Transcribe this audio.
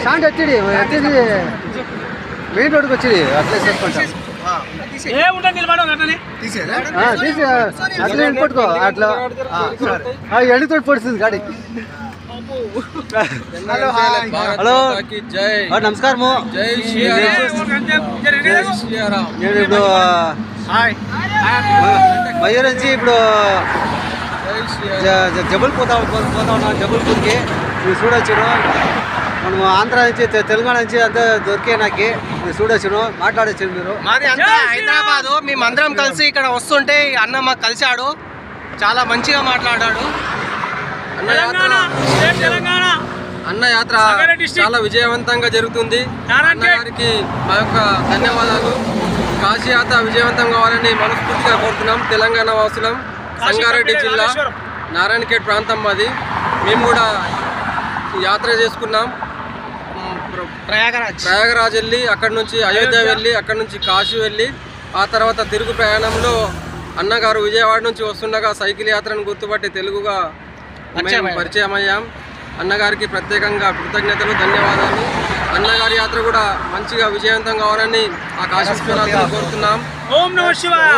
Shan't ఎత్తిడి main రోడ్కి వచ్చి అట్లే చేసుకుంటాం తీసి అట్లా పట్టుకో అట్లా ఎండుతో పడుతుంది గాడి. హలో నమస్కారము. నేను ఇప్పుడు మయూర్ నుంచి ఇప్పుడు జబల్ పోతా ఉన్నాను. జబల్పూర్కి మీరు చూడొచ్చును. మనము ఆంధ్ర నుంచి తెలంగాణ నుంచి అంతా దొరికే నాకు మీరు చూడొచ్చును, మాట్లాడచ్చు. మీరు మాది అంతా హైదరాబాదు. మేమందరం కలిసి ఇక్కడ వస్తుంటే అన్న మాకు కలిశాడు, చాలా మంచిగా మాట్లాడాడు. అన్న యాత్ర చాలా విజయవంతంగా జరుగుతుంది. అన్న గారికి మా యొక్క ధన్యవాదాలు. కాశీ యాత్ర విజయవంతం కావాలని మనస్ఫూర్తిగా కోరుతున్నాం. తెలంగాణ వాసులం, సంగారెడ్డి జిల్లా నారాయణఖేడ్ ప్రాంతం మాది. మేము కూడా యాత్ర చేసుకున్నాం. ప్రయాగరాజ్ వెళ్ళి అక్కడి నుంచి అయోధ్య వెళ్ళి అక్కడి నుంచి కాశీ వెళ్ళి ఆ తర్వాత తిరుగు ప్రయాణంలో అన్నగారు విజయవాడ నుంచి వస్తుండగా సైకిల్ యాత్రను గుర్తుపట్టి తెలుగుగా పరిచయం అయ్యాం. అన్నగారికి ప్రత్యేకంగా కృతజ్ఞతలు, ధన్యవాదాలు. అన్నగారి యాత్ర కూడా మంచిగా విజయవంతం కావాలని ఆ కాశీ విశ్వనాథుని కోరుతున్నాం. ఓం నమః శివాయ.